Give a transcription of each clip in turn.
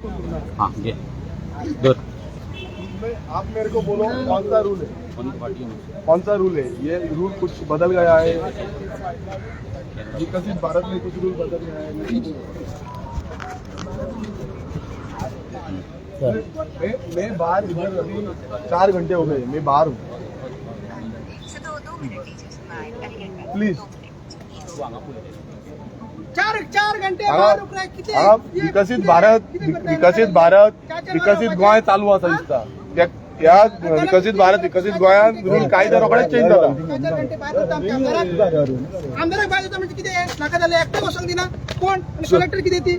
हाँ ये दो आप मेरे को बोलो कौन सा रूल है, कौन सा रूल है? ये रूल कुछ बदल गया है, विकसित भारत में कुछ रूल बदल गया है। मैं बाहर इधर अभी 4 घंटे हो गए, मैं बाहर हूँ। प्लीज चार घंटे बाहर रुक रहे किती विकसित गोंय चालू आसा दिसता। त्या विकसित गोंयांत रूल कायदो रोखडेच चेंज जाला। 4 घंटे बाहेर होता आमच्या आमदाराक बाहेर होता म्हणजे किती नाका जाले एकटे वसंक दिना कोण कलेक्टर किती ती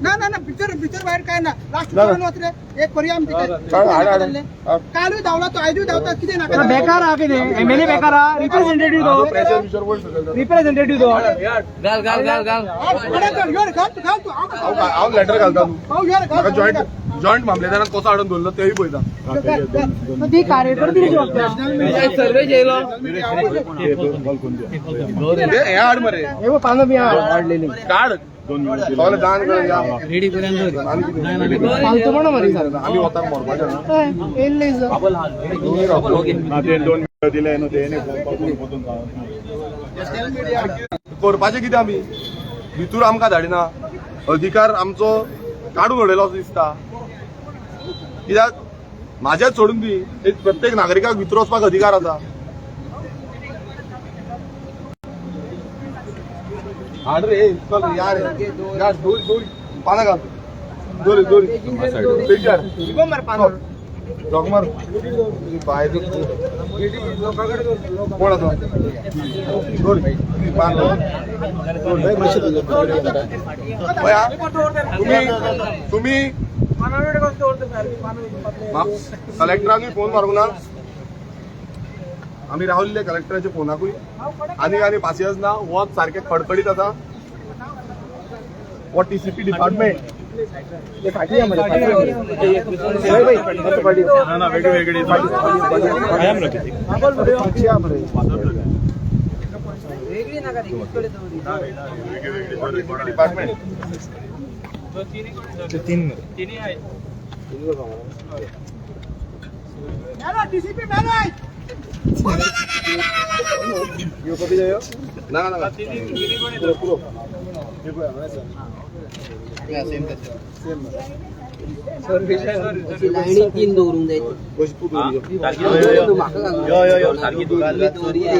ना भितर बाहेर काय ना राष्ट्रपती वचले एक पर्याय आमचे कालूय धावला तो आयजूय धावता किती नाका बेकार आ किती एमएलए बेकार आ रिप्रेझेंटेटिव्ह दो रिप्रेझेंटेटिव्ह दो घाल तू हांव लेटर घालता जॉईंट मामलेदारान कसो हाडून दवरलो तेय पळयता। ती कार्यकर्ती सर्वे जेलो हे हाड मरे हे पानं बी वाढलेली काढ सगळे दान करूया रेडी करून फालतू म्हणा मरी आम्ही वताक मरपाचे ना येल्ले दिले करपाचे कितें आमी भितूर आमकां धाडिना अधिकार आमचो काढून उडयलो असो दिसता। कित्याक म्हाजेच सोडून दी एक प्रत्येक नागरिकाक भितर वचपाक अधिकार आसा। हाड रे चल यार दोरी पानां घाल दोरी जगमार भायर कोण आसा दोरी तुम्ही कलेक्टरांनी फोन मारूंक ना आम्ही रावल्ले कलेक्टराच्या फोनाकूय आनी पासियन्स ना वत सारखे खडखडीत आसा। वो TCP department department TCP manage यो कधी जायो ना पूरो लाईनी 3 दवरूंक जाय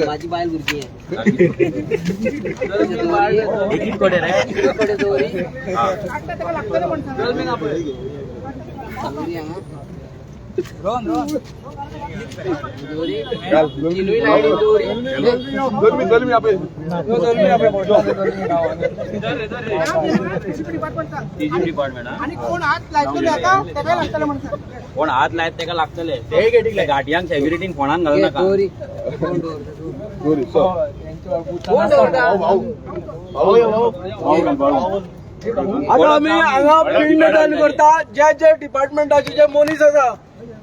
माझी बायल भुरगी एक कडे रे दवरी गर्मी यहाँ पे डिपार्टमेंट आणि कोण हात लायतले आता तेका लागतले म्हणतात कोण हात लायत तेका लागतले ते गाडयांक सेक्युरिटीन फोनान घालू नका आता आम्ही हांगा पिंडदान करता ज्या डिपार्टमेंटाचे जे मनीस आसा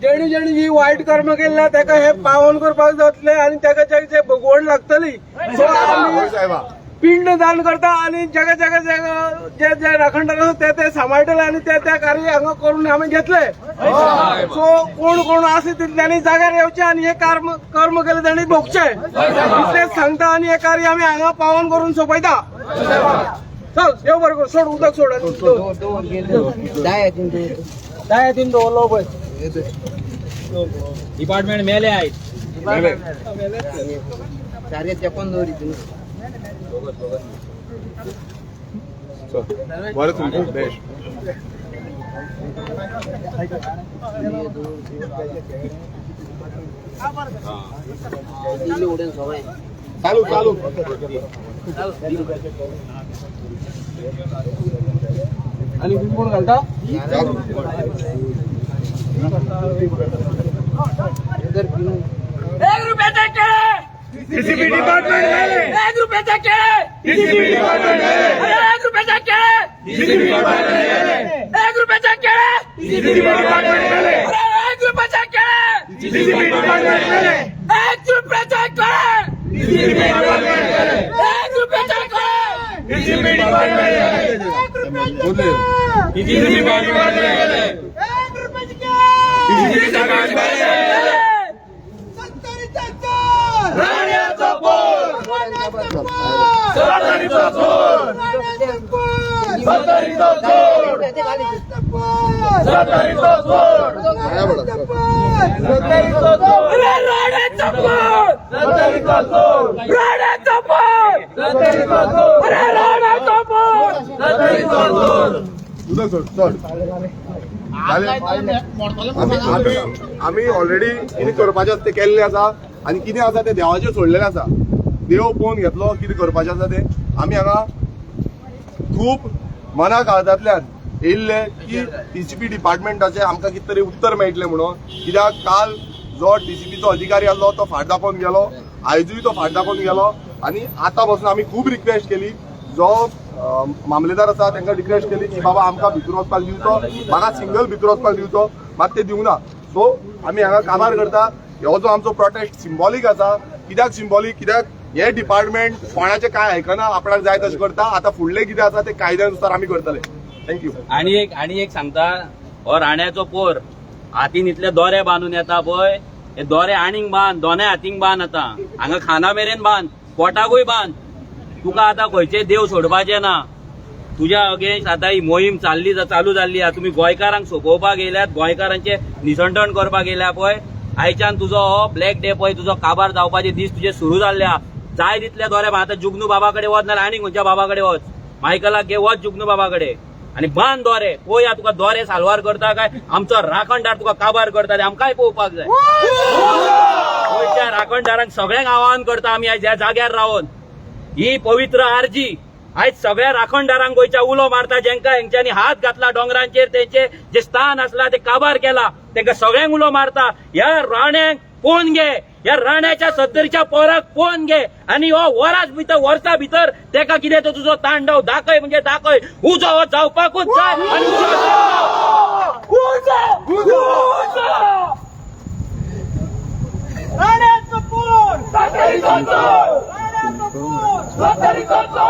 जेणी ही वायट कर्म केल्या तेका हे पावन करपाक जातले आणि तेका जे भोगवण लागतली सो आम्ही पिंडदान करता आणि जगा जे राखणदार आसा ते सांबाळटले आणि ते कार्य हांगा करून आम्ही घेतले सो कोण आसा त्यांनी जाग्यार येवचे आणि हे कर्म केले त्यांनी भोगचे इतलेच सांगता आणि हे कार्य आम्ही हांगा पावन करून सोंपयता। चल देव बरें कर सोड उदक सोड दायातीन दवरलो पळय डिपार्टमेंट मेले आहेत सारे तेकोन दवरी तू बरें तुमचो बेस्ट दिल्ली उडेन सवय चालू आणि कोण घालता एक रुपयाचा केळे टीसीपी डिपार्टमेंट एक रुपयाचा केळे टीसीपी डिपार्टमेंट एक रुपयाचा केळे टीसीपी डिपार्टमेंट एक रुपयाचा केळे टीसीपी डिपार्टमेंट एक रुपयाचा केळे टीसीपी डिपार्टमेंट एक रुपयाचा केळे टीसीपी डिपार्टमेंट एक रुपयाचा केळे टीसीपी डिपार्टमेंट एक रुपयाचा रुपयाची केस. सत्तरीचा चोर. राण्याचा चोर. राण्याचा चोर. आम्ही ऑलरेडी कितें करपाचें आसा तें केल्लें आसा आनी कितें आसा तें देवाचेर सोडलेलें आसा. देव पळोवन घेतलो कितें करपाचें आसा तें. आमी हांगा खूब मना काळजांतल्यान येयल्ले की टीसीपी डिपार्टमेंटाचे आमकां कितें तरी उत्तर मेळटलें म्हणून. कित्याक काल जो टीसीपीचो अधिकारी आसलो तो फाट दाखोवन गेलो, आयजूय तो फाट दाखोवन गेलो आनी आतां पासून आमी खूब रिक्वेस्ट केली. जो मामलेदार आसा तांकां रिक्वेस्ट केली की बाबा आमकां भितर वचपाक दिवचो, म्हाका सिंगल भितर वचपाक दिवचो, मात ते दिवना. सो आमी हांगा काबार करता. हो जो आमचो प्रोटेस्ट सिंबॉलीक आसा. कित्याक सिंबॉलीक? कित्याक हे डिपार्टमेंट कोणाचें काय आयकना, आपणाक जाय तशें करता. आतां फुडलें कितें आसा तें कायद्यानुसार आमी करतले. थँक्यू. आणि एक सांगता, हो राण्याचो पोर हातीन इतले दोरे बांदून येता पळय, हे दोरे आनीक बांद, दोनूय हातींक बांद. आतां हांगा खाना मेरेन बांद, पोटाकूय बांद. तुका आतां खंयचे देव सोडपाचे ना. तुज्या अगेन्स्ट आतां ही मोहीम चालू जाल्ली आहा. तुम्ही गोंयकारांक सोंपोवपाक येयल्यात, गोंयकारांचे निसंटण करपाक येयल्या पळय. आयच्यान तुजो हो ब्लॅक डे पळय, तुजो काबार जावपाचे दीस तुजे सुरू जाल्ले आहा. जाय तितले दोरे आतां जुगनू बाबा कडेन वच नाल्यार आनीक खंयच्या बाबा कडेन वच, मायकलाक घे, वच जुगनू बाबा कडेन आनी बांद दोरे. पळया तुका दोरे सालवार करता काय आमचो राखणदार तुका काबार करता ते आमकांय पळोवपाक जाय. गोंयच्या राखणदारांक सगळ्यांक आवाहन करता आमी आयज ह्या जाग्यार रावन. ही पवित्र आरजी आयज सगळ्या राखणदारांक गोंयच्या उलो मारता, जेंका हेंच्यांनी हात घातला डोंगरांचेर, तेंचे जे स्थान आसला ते काबार केला, तेंका सगळ्यांक उलो मारता. ह्या राण्यांक पळोवन घे, ह्या राण्याच्या सत्तरीच्या पोराक पळोवन घे आनी हो वर्सा भितर तेका कितें तो तुजो तांडव दाखय म्हणजे दाखय. उजो हो जावपाकूच जाय आनी राण्याचा चोर.